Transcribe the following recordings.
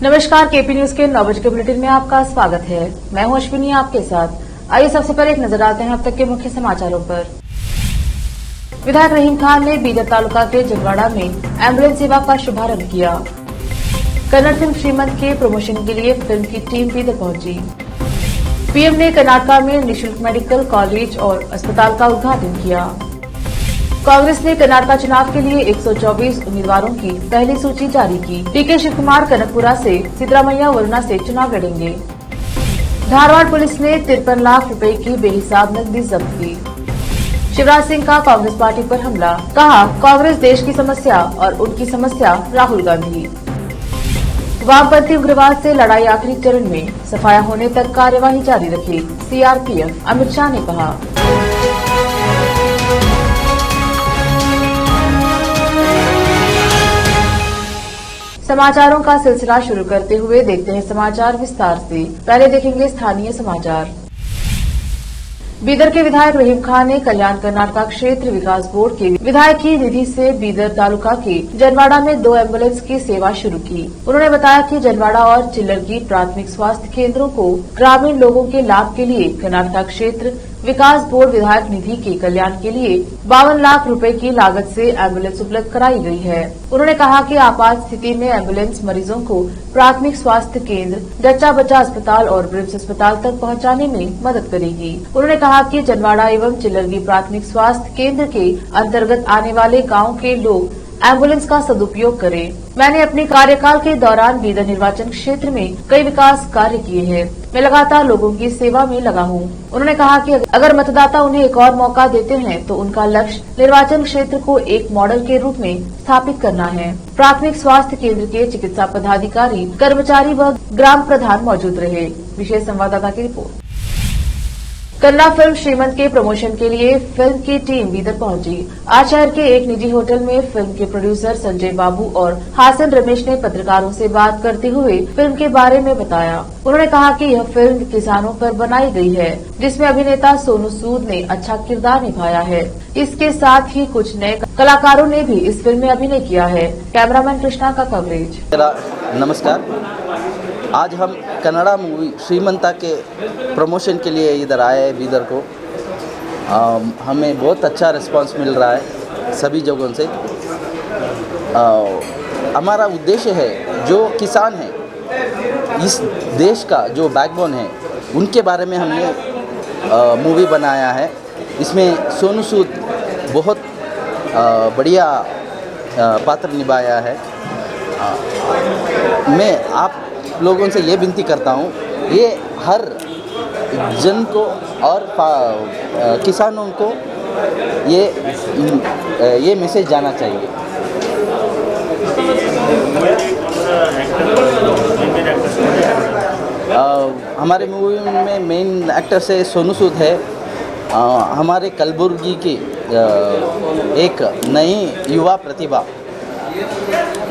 नमस्कार, KP news के 9 बजे के बुलेटिन में आपका स्वागत है। मैं हूं अश्विनी आपके साथ। आइए सबसे पहले एक नजर डालते हैं अब तक के मुख्य समाचारों पर। विधायक रहीम खान ने बीदर तालुका के जनवाड़ा में एम्बुलेंस सेवा का शुभारंभ किया। कन्नड़ फिल्म श्रीमंत के प्रमोशन के लिए फिल्म की टीम बीदर पहुंची। पीएम ने कर्नाटका में निःशुल्क मेडिकल कॉलेज और अस्पताल का उद्घाटन किया। कांग्रेस ने कर्नाटका चुनाव के लिए 124 उम्मीदवारों की पहली सूची जारी की। डीके शिव कुमार कनकपुरा से, सिद्धरामैया वरुणा से चुनाव लड़ेंगे। धारवाड़ पुलिस ने 53 लाख रुपए की बेहिसाब नकदी जब्त की। शिवराज सिंह का कांग्रेस पार्टी पर हमला, कहा कांग्रेस देश की समस्या और उनकी समस्या राहुल गांधी। वामपंथी उग्रवाद से लड़ाई आखिरी चरण में, सफाया होने तक कार्यवाही जारी रखे सीआरपीएफ, अमित शाह ने कहा। समाचारों का सिलसिला शुरू करते हुए देखते हैं समाचार विस्तार से। पहले देखेंगे स्थानीय समाचार। बीदर के विधायक रहीम खान ने कल्याण कर्नाटका क्षेत्र विकास बोर्ड के विधायक की निधि से बीदर तालुका के जनवाड़ा में 2 एम्बुलेंस की सेवा शुरू की। उन्होंने बताया कि जनवाड़ा और चिल्लरगी प्राथमिक स्वास्थ्य केंद्रों को ग्रामीण लोगों के लाभ के लिए कर्नाटका क्षेत्र विकास बोर्ड विधायक निधि के कल्याण के लिए 52 लाख रुपए की लागत से एम्बुलेंस उपलब्ध कराई गई है। उन्होंने कहा कि आपात स्थिति में एम्बुलेंस मरीजों को प्राथमिक स्वास्थ्य केंद्र, जच्चा बच्चा अस्पताल और ब्रिम्स अस्पताल तक पहुंचाने में मदद करेगी। उन्होंने कहा कि जनवाड़ा एवं चिल्लरगी प्राथमिक स्वास्थ्य केंद्र के अंतर्गत आने वाले गाँव के लोग एम्बुलेंस का सदुपयोग करें। मैंने अपने कार्यकाल के दौरान बीदर निर्वाचन क्षेत्र में कई विकास कार्य किए हैं। मैं लगातार लोगों की सेवा में लगा हूं। उन्होंने कहा कि अगर मतदाता उन्हें एक और मौका देते हैं तो उनका लक्ष्य निर्वाचन क्षेत्र को एक मॉडल के रूप में स्थापित करना है। प्राथमिक स्वास्थ्य केंद्र के चिकित्सा पदाधिकारी, कर्मचारी व ग्राम प्रधान मौजूद रहे। विशेष संवाददाता की रिपोर्ट। कन्नड़ फिल्म श्रीमंत के प्रमोशन के लिए फिल्म की टीम बीदर पहुंची। आज शहर के एक निजी होटल में फिल्म के प्रोड्यूसर संजय बाबू और हासन रमेश ने पत्रकारों से बात करते हुए फिल्म के बारे में बताया। उन्होंने कहा कि यह फिल्म किसानों पर बनाई गई है, जिसमें अभिनेता सोनू सूद ने अच्छा किरदार निभाया है। इसके साथ ही कुछ नए कलाकारों ने भी इस फिल्म में अभिनय किया है। कैमरामैन कृष्णा का कवरेज। नमस्कार, आज हम कन्नड़ा मूवी श्रीमंता के प्रमोशन के लिए इधर आए हैं बीदर को। हमें बहुत अच्छा रिस्पांस मिल रहा है सभी जगहों से। हमारा उद्देश्य है जो किसान हैं, इस देश का जो बैकबोन है, उनके बारे में हमने मूवी बनाया है। इसमें सोनू सूद बहुत बढ़िया पात्र निभाया है। मैं आप लोगों से ये विनती करता हूँ, ये हर जन को और किसानों को ये मैसेज जाना चाहिए। हमारे मूवी में मेन एक्टर से सोनू सूद है। हमारे कलबुर्गी की एक नई युवा प्रतिभा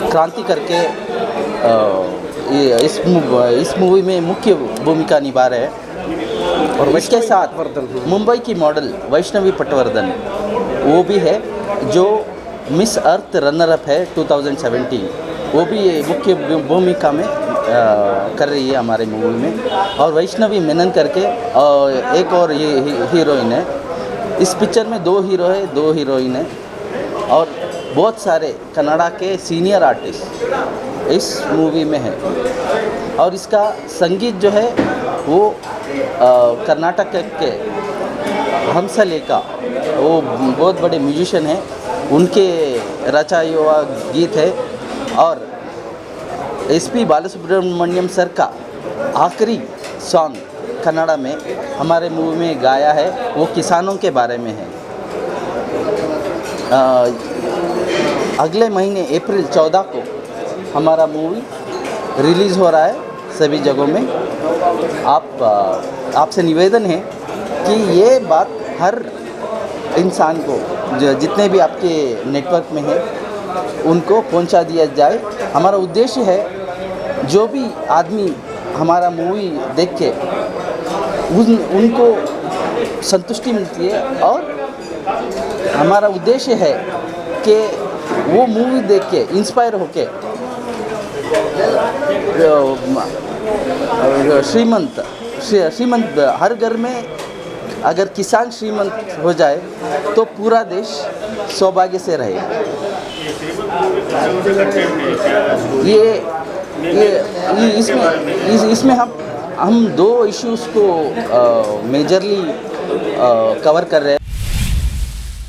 क्रांति करके इस मूवी में मुख्य भूमिका निभा रहे हैं। और इसके साथ मुंबई की मॉडल वैष्णवी पटवर्धन वो भी है, जो मिस अर्थ रनर अप है 2017। वो भी मुख्य भूमिका में कर रही है हमारे मूवी में। और वैष्णवी मेनन करके एक और ये हीरोइन है। इस पिक्चर में 2 हीरो है, 2 हीरोइन है। और बहुत सारे कन्नड़ा के सीनियर आर्टिस्ट इस मूवी में है। और इसका संगीत जो है वो कर्नाटक के हंसले का वो बहुत बड़े म्यूजिशियन हैं, उनके रचाया हुआ गीत है। और एसपी बालसुब्रमण्यम सर का आखिरी सॉन्ग कन्नड़ा में हमारे मूवी में गाया है, वो किसानों के बारे में है। अगले महीने अप्रैल 14 को हमारा मूवी रिलीज़ हो रहा है सभी जगहों में। आपसे निवेदन है कि ये बात हर इंसान को, जितने भी आपके नेटवर्क में है, उनको पहुंचा दिया जाए। हमारा उद्देश्य है जो भी आदमी हमारा मूवी देख के उनको संतुष्टि मिलती है। और हमारा उद्देश्य है कि वो मूवी देख के इंस्पायर होके श्रीमंत हर घर में अगर किसान श्रीमंत हो जाए तो पूरा देश सौभाग्य से रहे। इसमें हम दो इश्यूज को मेजरली कवर कर रहे हैं।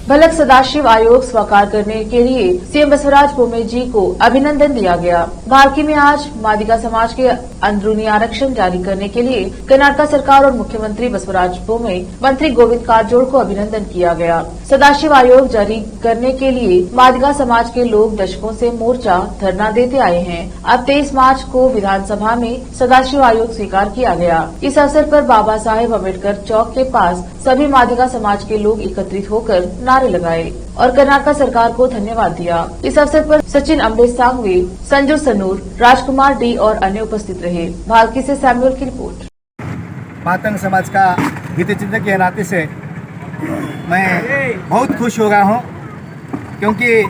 भलक सदाशिव आयोग साकार करने के लिए सीएम बसवराज बोम्मई जी को अभिनंदन दिया गया। भालकी में आज मादिगा समाज के अंदरूनी आरक्षण जारी करने के लिए कर्नाटक सरकार और मुख्यमंत्री बसवराज बोम्मई मंत्री गोविंद कारजोड़ को अभिनंदन किया गया। सदाशिव आयोग जारी करने के लिए मादिगा समाज के लोग दशकों से मोर्चा धरना देते आए हैं। अब 23 मार्च को विधानसभा में सदाशिव आयोग स्वीकार किया गया। इस अवसर पर बाबा साहेब अम्बेडकर चौक के पास सभी मादिगा समाज के लोग एकत्रित होकर नारे लगाए और कर्नाटक सरकार को धन्यवाद दिया। इस अवसर पर सचिन अम्बे सांगवे, संजू सनूर, राजकुमार डी और अन्य उपस्थित रहे। भालकी से सैमुअल की रिपोर्ट। मातंग समाज का हितचिंतक के नाते से मैं बहुत खुश हो गया हूँ, क्योंकि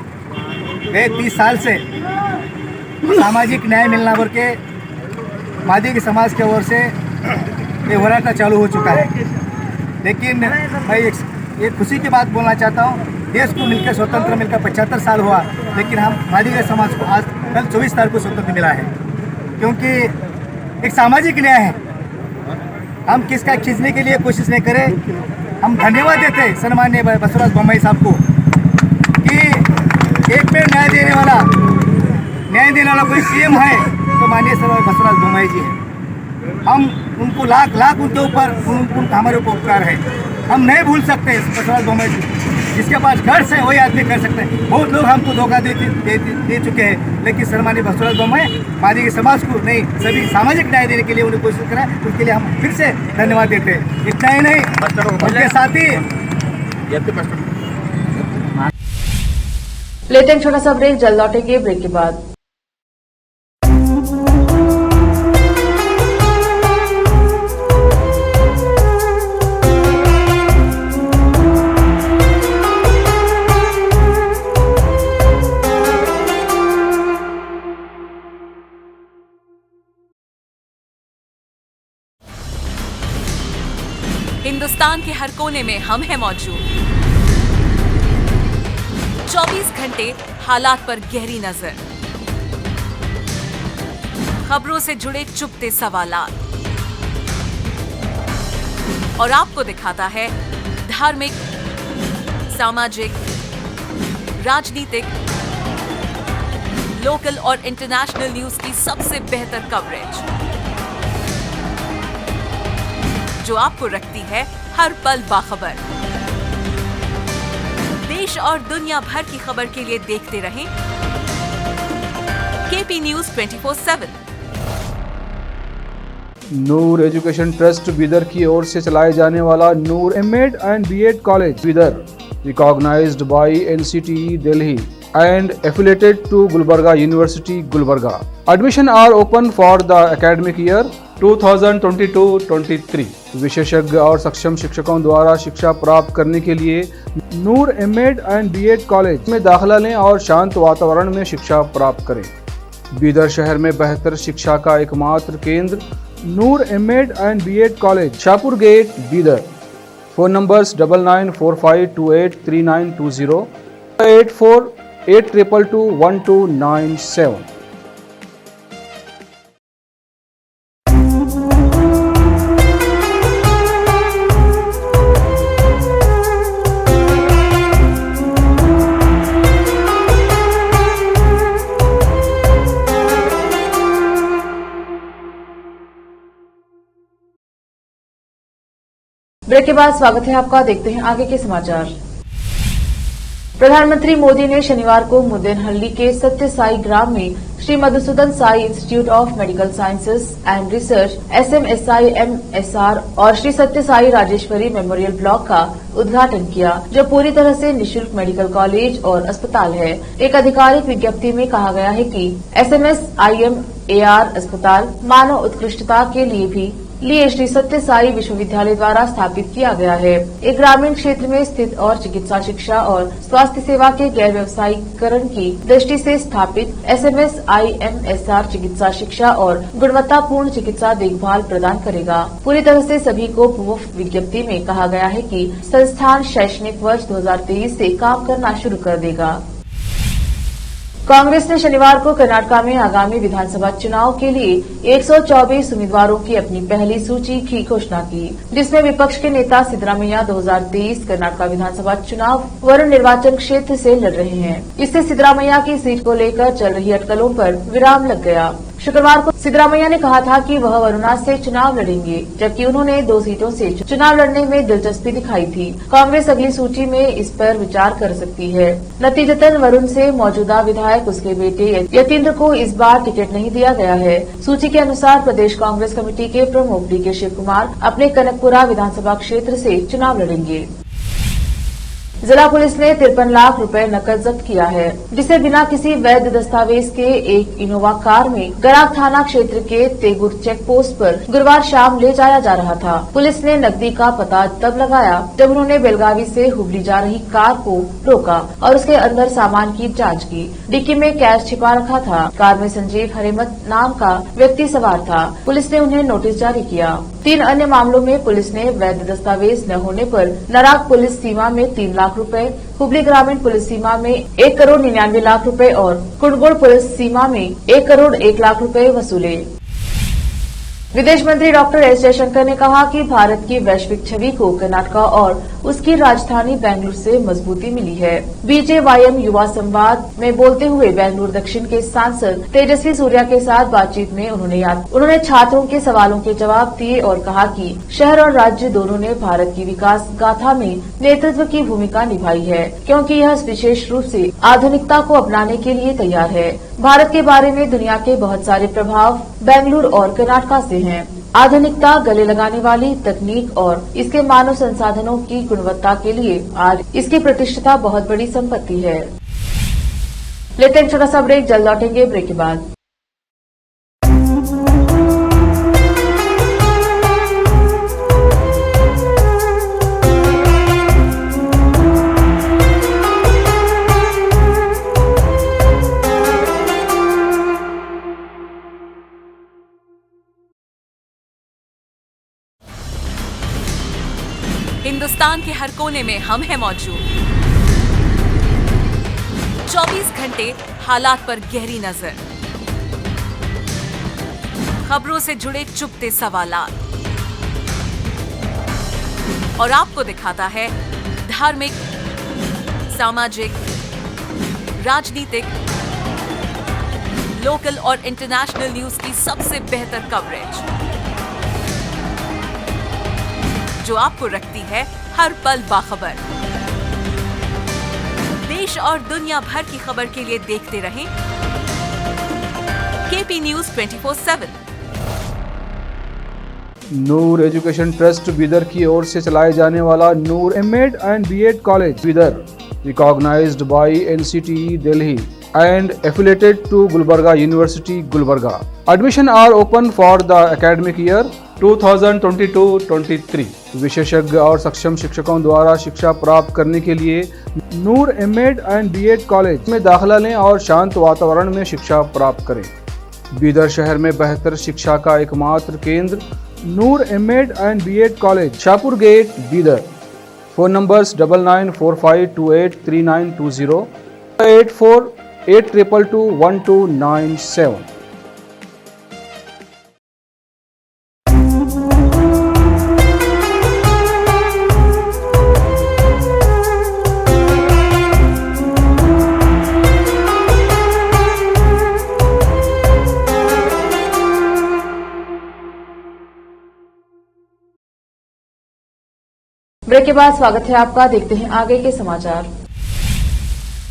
गए 30 साल से सामाजिक न्याय मिलना बोल के मादिगा समाज की ओर से ये होराटा चालू हो चुका है। लेकिन मैं एक खुशी की बात बोलना चाहता हूँ, देश को मिलकर स्वतंत्र मिलकर 75 साल हुआ, लेकिन हम मादिगा समाज को आज कल 24 तारीख को स्वतंत्र मिला है, क्योंकि एक सामाजिक न्याय है। हम किसका खींचने के लिए कोशिश नहीं करें। हम धन्यवाद देते हैं सन्माननीय बसवराज बोम्मई साहब को कि एक पेड़ न्याय देने वाला कोई सीएम है तो माननीय बसवराज बोम्मई जी है। हम उनको लाख लाख उनके ऊपर हमारे ऊपर उपकार है। हम नहीं भूल सकते बसवराज बोम्मई जी। जिसके पास घर से वही आदमी कर सकते हैं। बहुत लोग हमको धोखा दे चुके हैं, लेकिन सन्माननीय बसवराज बोम्मई मादिगा समाज को नहीं, सभी सामाजिक न्याय देने के लिए उन्हें कोशिश करा, उसके लिए हम फिर से धन्यवाद देते हैं। इतना ही नहीं, उनके साथ ही लेते हैं छोटा सा ब्रेक, जल्द लौटेंगे ब्रेक के बाद। हिंदुस्तान के हर कोने में हम हैं मौजूद। 24 घंटे हालात पर गहरी नजर, खबरों से जुड़े चुपते सवालात, और आपको दिखाता है धार्मिक, सामाजिक, राजनीतिक, लोकल और इंटरनेशनल न्यूज की सबसे बेहतर कवरेज, जो आपको रखती है हर पल बाखबर। देश और दुनिया भर की खबर के लिए देखते रहें KP news 24/7। Noor education trust Bidar की ओर से चलाए जाने वाला Noor MEd and BEd college Bidar, recognised by NCTE Delhi and affiliated to Gulbarga University, Gulbarga. Admission are open for the academic year 2022-23. विशेषज्ञ और सक्षम शिक्षकों द्वारा शिक्षा प्राप्त करने के लिए नूर एमएड एंड बीएड कॉलेज में दाखिला लें और शांत वातावरण में शिक्षा प्राप्त करें। बीदर शहर में बेहतर शिक्षा का एकमात्र केंद्र Noor MEd and BEd college, Shahpur gate, Bidar. Phone numbers 9945283920, 8482221297। Break के बाद स्वागत है आपका। देखते हैं आगे के समाचार। प्रधानमंत्री मोदी ने शनिवार को मुदेनहल्ली के सत्य साई ग्राम में Shri Madhusudan Sai institute of medical sciences and research SMSI-MSR और श्री सत्य साई राजेश्वरी मेमोरियल ब्लॉक का उद्घाटन किया, जो पूरी तरह से निःशुल्क मेडिकल कॉलेज और अस्पताल है। एक आधिकारिक विज्ञप्ति में कहा गया है कि SMSI-MAR अस्पताल मानव उत्कृष्टता के लिए भी लिए श्री सत्य साई विश्वविद्यालय द्वारा स्थापित किया गया है। एक ग्रामीण क्षेत्र में स्थित और चिकित्सा शिक्षा और स्वास्थ्य सेवा के गैर व्यवसायीकरण की दृष्टि से स्थापित SMS IMSR चिकित्सा शिक्षा और गुणवत्तापूर्ण चिकित्सा देखभाल प्रदान करेगा। पूरी तरह से सभी को मुफ्त विज्ञप्ति में कहा गया है कि संस्थान शैक्षणिक वर्ष 2023 से काम करना शुरू कर देगा। कांग्रेस ने शनिवार को कर्नाटक में आगामी विधानसभा चुनाव के लिए 124 उम्मीदवारों की अपनी पहली सूची की घोषणा की, जिसमें विपक्ष के नेता सिद्धरामैया 2023 कर्नाटक विधानसभा चुनाव वरुण निर्वाचन क्षेत्र से लड़ रहे हैं। इससे सिद्धरामैया की सीट को लेकर चल रही अटकलों पर विराम लग गया। शुक्रवार को सिद्धरामैया ने कहा था कि वह वरुणा से चुनाव लड़ेंगे, जबकि उन्होंने 2 सीटों से चुनाव लड़ने में दिलचस्पी दिखाई थी। कांग्रेस अगली सूची में इस पर विचार कर सकती है। नतीजतन वरुण से मौजूदा विधायक उसके बेटे यतीन्द्र को इस बार टिकट नहीं दिया गया है। सूची के अनुसार प्रदेश कांग्रेस कमेटी के प्रमुख DK शिव कुमार अपने कनकपुरा विधानसभा क्षेत्र से चुनाव लड़ेंगे। जिला पुलिस ने 53 लाख रुपए नकद जब्त किया है, जिसे बिना किसी वैध दस्तावेज के एक इनोवा कार में गराग थाना क्षेत्र के तेगुर चेक पोस्ट पर गुरुवार शाम ले जाया जा रहा था। पुलिस ने नकदी का पता तब लगाया जब उन्होंने बेलगावी से हुबली जा रही कार को रोका और उसके अंदर सामान की जांच की। डिक्की में कैश छिपा रखा था। कार में संजीव हरेमत नाम का व्यक्ति सवार था। पुलिस ने उन्हें नोटिस जारी किया। 3 अन्य मामलों में पुलिस ने वैध दस्तावेज न होने पर नराग पुलिस सीमा में 3 लाख रुपए, हुबली ग्रामीण पुलिस सीमा में 1 करोड़ 99 लाख रुपए और कुंडगोड़ पुलिस सीमा में 1 करोड़ 1 लाख रुपए वसूले। विदेश मंत्री डॉक्टर एस जयशंकर ने कहा कि भारत की वैश्विक छवि को कर्नाटक और उसकी राजधानी बेंगलुरु से मजबूती मिली है। BJYM युवा संवाद में बोलते हुए बेंगलुरु दक्षिण के सांसद तेजस्वी सूर्या के साथ बातचीत में उन्होंने छात्रों के सवालों के जवाब दिए और कहा कि शहर और राज्य दोनों ने भारत की विकास गाथा में नेतृत्व की भूमिका निभाई है, क्योंकि यह विशेष रूप से आधुनिकता को अपनाने के लिए तैयार है। भारत के बारे में दुनिया के बहुत सारे प्रभाव बेंगलुरु और कर्नाटक से हैं। आधुनिकता, गले लगाने वाली तकनीक और इसके मानव संसाधनों की गुणवत्ता के लिए आज इसकी प्रतिष्ठिता बहुत बड़ी संपत्ति है। लेते हैं छोटा सा ब्रेक, जल्द लौटेंगे ब्रेक के बाद। हिंदुस्तान के हर कोने में हम हैं मौजूद। 24 घंटे हालात पर गहरी नजर, खबरों से जुड़े चुपते सवालात और आपको दिखाता है धार्मिक, सामाजिक, राजनीतिक, लोकल और इंटरनेशनल न्यूज की सबसे बेहतर कवरेज, जो आपको रखती है हर पल बाखबर। देश और दुनिया भर की खबर के लिए देखते रहें KP News 24/7। Noor education trust Bidar की ओर से चलाए जाने वाला नूर M.Ed and B.Ed college Bidar, recognized by NCTE Delhi and affiliated to Gulbarga University, Gulbarga. Admission are open for the academic year 2022-23। विशेषज्ञ और सक्षम शिक्षकों द्वारा शिक्षा प्राप्त करने के लिए नूर M.Ed and B.Ed कॉलेज में दाखिला लें और शांत वातावरण में शिक्षा प्राप्त करें। बीदर शहर में बेहतर शिक्षा का एकमात्र केंद्र Noor M.Ed and B.Ed college, Shahpur gate, Bidar. Phone numbers 9945283920, 8482221297। Break के बाद स्वागत है आपका। देखते हैं आगे के समाचार।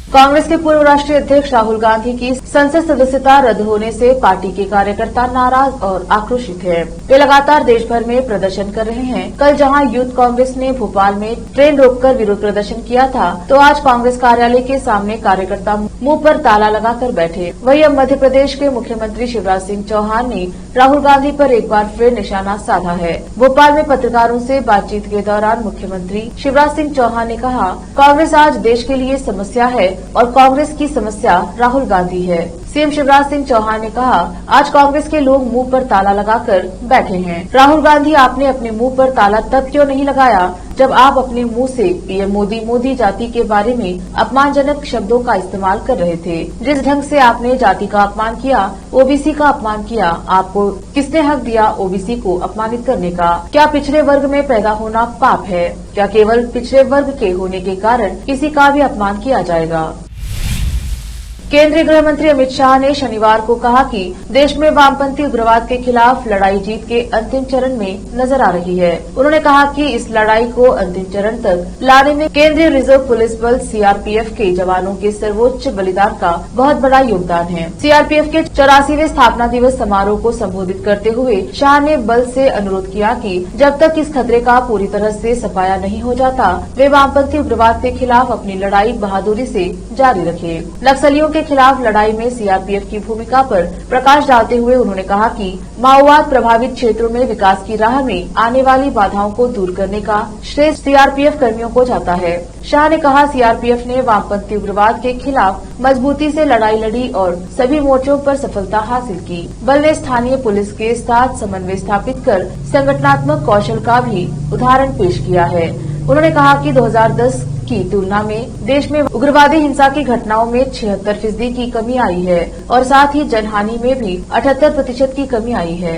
कांग्रेस के पूर्व राष्ट्रीय अध्यक्ष राहुल गांधी की संसद सदस्यता रद्द होने से पार्टी के कार्यकर्ता नाराज और आक्रोशित हैं। वे लगातार देश भर में प्रदर्शन कर रहे हैं। कल जहां यूथ कांग्रेस ने भोपाल में ट्रेन रोककर विरोध प्रदर्शन किया था, तो आज कांग्रेस कार्यालय के सामने कार्यकर्ता मुंह पर ताला लगाकर बैठे। वहीं अब मध्य प्रदेश के मुख्यमंत्री शिवराज सिंह चौहान ने राहुल गांधी पर एक बार फिर निशाना साधा है। भोपाल में पत्रकारों से बातचीत के दौरान मुख्यमंत्री शिवराज सिंह चौहान ने कहा, कांग्रेस आज देश के लिए समस्या है और कांग्रेस की समस्या राहुल गांधी है। सीएम शिवराज सिंह चौहान ने कहा, आज कांग्रेस के लोग मुंह पर ताला लगाकर बैठे हैं। राहुल गांधी, आपने अपने मुंह पर ताला तब क्यों नहीं लगाया जब आप अपने मुंह से पीएम मोदी जाति के बारे में अपमानजनक शब्दों का इस्तेमाल कर रहे थे। जिस ढंग से आपने जाति का अपमान किया, ओबीसी का अपमान किया, आपको किसने हक दिया ओबीसी को अपमानित करने का? क्या पिछड़े वर्ग में पैदा होना पाप है? क्या केवल पिछड़े वर्ग के होने के कारण किसी का भी अपमान किया जाएगा? केंद्रीय गृह मंत्री अमित शाह ने शनिवार को कहा कि देश में वामपंथी उग्रवाद के खिलाफ लड़ाई जीत के अंतिम चरण में नजर आ रही है। उन्होंने कहा कि इस लड़ाई को अंतिम चरण तक लाने में केंद्रीय रिजर्व पुलिस बल सीआरपीएफ के जवानों के सर्वोच्च बलिदान का बहुत बड़ा योगदान है। सीआरपीएफ के 84वें स्थापना दिवस समारोह को संबोधित करते हुए शाह ने बल से अनुरोध किया कि जब तक इस खतरे का पूरी तरह से सफाया नहीं हो जाता, वे वामपंथी उग्रवाद के खिलाफ अपनी लड़ाई बहादुरी से जारी रखे। नक्सलियों के खिलाफ लड़ाई में सीआरपीएफ की भूमिका पर प्रकाश डालते हुए उन्होंने कहा कि माओवाद प्रभावित क्षेत्रों में विकास की राह में आने वाली बाधाओं को दूर करने का श्रेय सीआरपीएफ कर्मियों को जाता है। शाह ने कहा, सीआरपीएफ ने वामपंथी उग्रवाद के खिलाफ मजबूती से लड़ाई लड़ी और सभी मोर्चों पर सफलता हासिल की। बल ने स्थानीय पुलिस के साथ समन्वय स्थापित कर संगठनात्मक कौशल का भी उदाहरण पेश किया है। उन्होंने कहा कि 2010 की तुलना में देश में उग्रवादी हिंसा की घटनाओं में 76% की कमी आई है और साथ ही जनहानि में भी 78% की कमी आई है।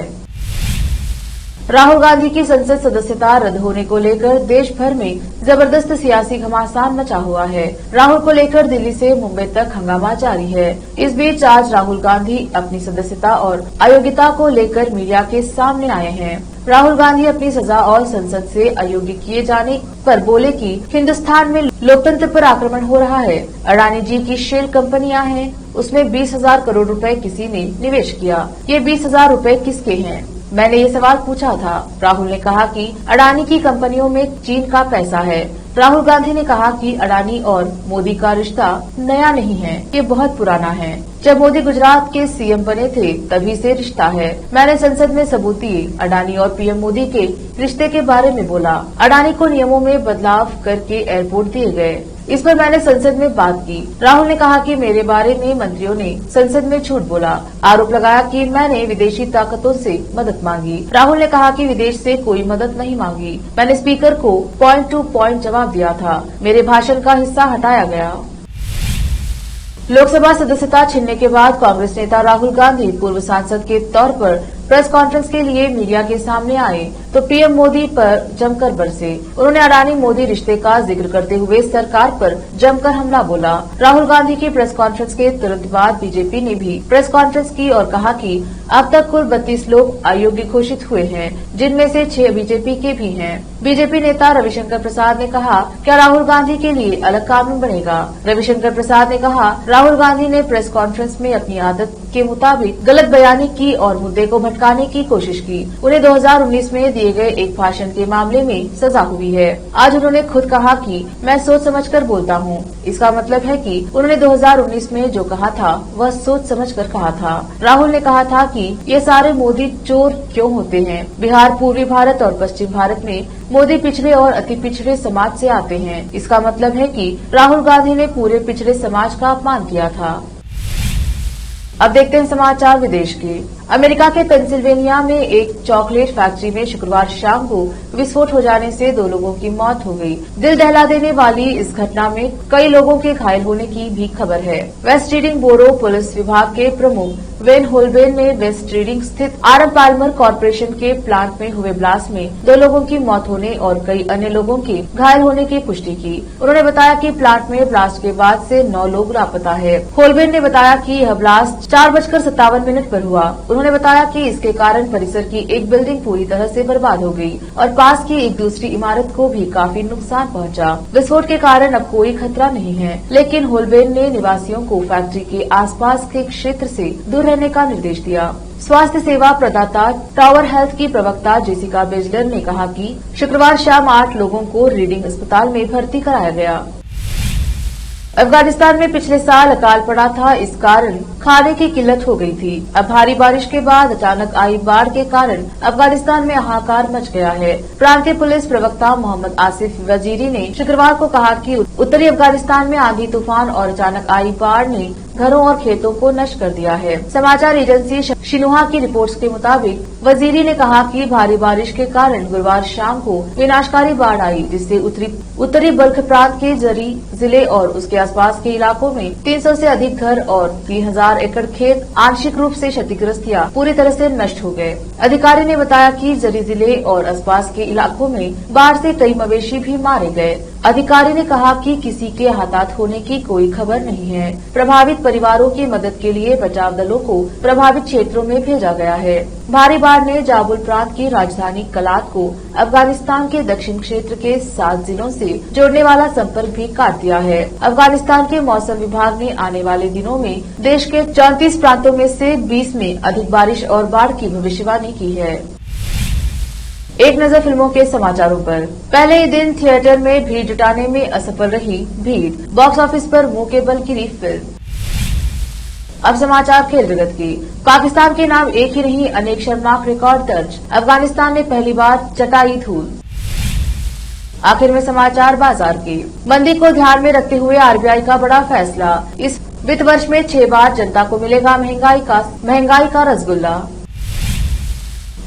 राहुल गांधी की संसद सदस्यता रद्द होने को लेकर देश भर में जबरदस्त सियासी घमासान मचा हुआ है। राहुल को लेकर दिल्ली से मुंबई तक हंगामा जारी है। इस बीच आज राहुल गांधी अपनी सदस्यता और अयोग्यता को लेकर मीडिया के सामने आए हैं। राहुल गांधी अपनी सजा और संसद से अयोग्य किए जाने पर बोले कि हिंदुस्तान में लोकतंत्र पर आक्रमण हो रहा है। अडानी जी की शेल कंपनियां हैं, उसमें 20,000 करोड़ रुपए किसी ने निवेश किया। ये 20,000 रुपए किसके हैं? मैंने ये सवाल पूछा था। राहुल ने कहा कि अडानी की कंपनियों में चीन का पैसा है। राहुल गांधी ने कहा कि अडानी और मोदी का रिश्ता नया नहीं है, ये बहुत पुराना है। जब मोदी गुजरात के सीएम बने थे तभी से रिश्ता है। मैंने संसद में सबूत दिए। अडानी और पीएम मोदी के रिश्ते के बारे में बोला। अडानी को नियमों में बदलाव करके एयरपोर्ट दिए गए, इस पर मैंने संसद में बात की। राहुल ने कहा कि मेरे बारे में मंत्रियों ने संसद में झूठ बोला। आरोप लगाया कि मैंने विदेशी ताकतों से मदद मांगी। राहुल ने कहा कि विदेश से कोई मदद नहीं मांगी। मैंने स्पीकर को पॉइंट टू पॉइंट जवाब दिया था। मेरे भाषण का हिस्सा हटाया गया। लोकसभा सदस्यता छीनने के बाद कांग्रेस नेता राहुल गांधी पूर्व सांसद के तौर पर प्रेस कॉन्फ्रेंस के लिए मीडिया के सामने आए तो पीएम मोदी पर जमकर बरसे। उन्होंने अडानी मोदी रिश्ते का जिक्र करते हुए सरकार पर जमकर हमला बोला। राहुल गांधी की प्रेस कॉन्फ्रेंस के तुरंत बाद बीजेपी ने भी प्रेस कॉन्फ्रेंस की और कहा कि अब तक कुल 32 लोग अयोग्य घोषित हुए हैं, जिनमें से 6 बीजेपी के भी हैं। बीजेपी नेता रविशंकर प्रसाद ने कहा, क्या राहुल गांधी के लिए अलग कानून बनेगा? रविशंकर प्रसाद ने कहा, राहुल गांधी ने प्रेस कॉन्फ्रेंस में अपनी आदत के मुताबिक गलत बयानी की और मुद्दे को भटकाने की कोशिश की। उन्हें 2019 में दिए गए एक भाषण के मामले में सजा हुई है। आज उन्होंने खुद कहा कि मैं सोच समझकर बोलता हूँ। इसका मतलब है कि उन्होंने 2019 में जो कहा था वह सोच समझकर कहा था। राहुल ने कहा था कि ये सारे मोदी चोर क्यों होते हैं। बिहार, पूर्वी भारत और पश्चिम भारत में मोदी पिछड़े और अति पिछड़े समाज से आते हैं। इसका मतलब है कि राहुल गांधी ने पूरे पिछड़े समाज का अपमान किया था। अब देखते हैं समाचार विदेश के। अमेरिका के पेंसिल्वेनिया में एक चॉकलेट फैक्ट्री में शुक्रवार शाम को विस्फोट हो जाने से 2 लोगों की मौत हो गई। दिल दहला देने वाली इस घटना में कई लोगों के घायल होने की भी खबर है। वेस्ट रीडिंग बोरो पुलिस विभाग के प्रमुख वेन होलबेन ने वेस्ट रीडिंग स्थित आरएम पाल्मर कॉरपोरेशन के प्लांट में हुए ब्लास्ट में 2 लोगों की मौत होने और कई अन्य लोगों के घायल होने की पुष्टि की। उन्होंने बताया कि प्लांट में ब्लास्ट के बाद से 9 लोग लापता है। होलबेन ने बताया कि यह ब्लास्ट 4:57 पर हुआ। उन्होंने बताया कि इसके कारण परिसर की एक बिल्डिंग पूरी तरह से बर्बाद हो गई और पास की एक दूसरी इमारत को भी काफी नुकसान पहुंचा। विस्फोट के कारण अब कोई खतरा नहीं है, लेकिन होलबेन ने निवासियों को फैक्ट्री के आसपास के क्षेत्र से दूर रहने का निर्देश दिया। स्वास्थ्य सेवा प्रदाता टावर हेल्थ की प्रवक्ता जेसिका बेजलर ने कहा कि शुक्रवार शाम 8 लोगों को रीडिंग अस्पताल में भर्ती कराया गया। अफगानिस्तान में पिछले साल अकाल पड़ा था, इस कारण खाने की किल्लत हो गई थी। अब भारी बारिश के बाद अचानक आई बाढ़ के कारण अफगानिस्तान में हाहाकार मच गया है। प्रांतीय पुलिस प्रवक्ता मोहम्मद आसिफ वजीरी ने शुक्रवार को कहा कि उत्तरी अफगानिस्तान में आंधी तूफान और अचानक आई बाढ़ ने घरों और खेतों को नष्ट कर दिया है। समाचार एजेंसी शिन्हुआ की रिपोर्ट्स के मुताबिक वजीरी ने कहा कि भारी बारिश के कारण गुरुवार शाम को विनाशकारी बाढ़ आई, जिससे उत्तरी बल्ख प्रांत के जरी जिले और उसके आसपास के इलाकों में 300 से अधिक घर और 3000 एकड़ खेत आंशिक रूप से क्षतिग्रस्त या पूरी तरह से नष्ट हो गए। अधिकारी ने बताया कि जरी जिले और आसपास के इलाकों में बाढ़ से कई मवेशी भी मारे गए। अधिकारी ने कहा कि किसी के हताहत होने की कोई खबर नहीं है। प्रभावित परिवारों की मदद के लिए बचाव दलों को प्रभावित क्षेत्रों में भेजा गया है। भारी बाढ़ ने जाबुल प्रांत की राजधानी कलात को अफगानिस्तान के दक्षिण क्षेत्र के 7 जिलों से जोड़ने वाला संपर्क भी काट दिया है। अफगानिस्तान के मौसम विभाग ने आने वाले दिनों में देश के 34 प्रांतों में से 20 में अधिक बारिश और बाढ़ की भविष्यवाणी की है। एक नजर फिल्मों के समाचारों पर। पहले ही दिन थिएटर में भीड़ जुटाने में असफल रही भीड़, बॉक्स ऑफिस पर मुंह के बल गिरी फिल्म। अब समाचार खेल जगत की। पाकिस्तान के नाम एक ही नहीं, अनेक शर्मनाक रिकॉर्ड दर्ज। अफगानिस्तान ने पहली बार चटाई धूल। आखिर में समाचार बाजार के। मंदी को ध्यान में रखते हुए आरबीआई का बड़ा फैसला। इस वित्त वर्ष में 6 बार जनता को मिलेगा महंगाई का रसगुल्ला।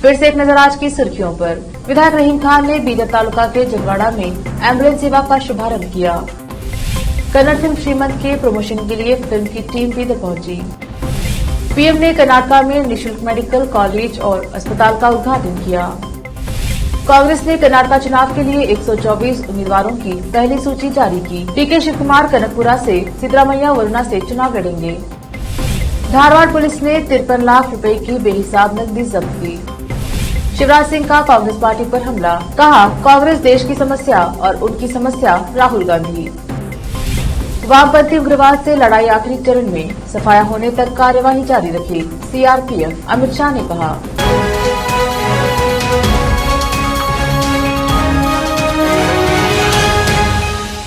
फिर से एक नजर आज की सुर्खियों पर। विधायक रहीम खान ने बीदर तालुका के जगवाड़ा में एम्बुलेंस सेवा का शुभारंभ किया। कन्नड़ फिल्म श्रीमंत के प्रमोशन के लिए फिल्म की टीम बीदर पहुंची। पीएम ने कर्नाटका में निःशुल्क मेडिकल कॉलेज और अस्पताल का उद्घाटन किया। कांग्रेस ने कर्नाटका चुनाव के लिए 124 उम्मीदवारों की पहली सूची जारी की। डीके शिव कुमार कनकपुरा से, सिद्धरामैया वरुणा से चुनाव लड़ेंगे। धारवाड़ पुलिस ने 53 लाख रुपए की बेहिसाब नकदी जब्त की। शिवराज सिंह का कांग्रेस पार्टी पर हमला, कहा कांग्रेस देश की समस्या और उनकी समस्या राहुल गांधी। वामपंथी उग्रवाद से लड़ाई आखिरी चरण में, सफाया होने तक कार्यवाही जारी रखी सीआरपीएफ, अमित शाह ने कहा।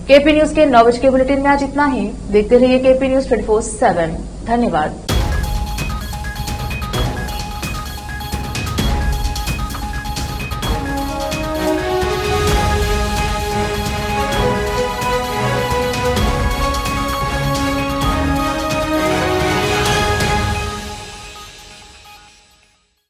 केपी न्यूज के 9 बजे के बुलेटिन में आज इतना ही। देखते रहिए केपी न्यूज 24/7। धन्यवाद।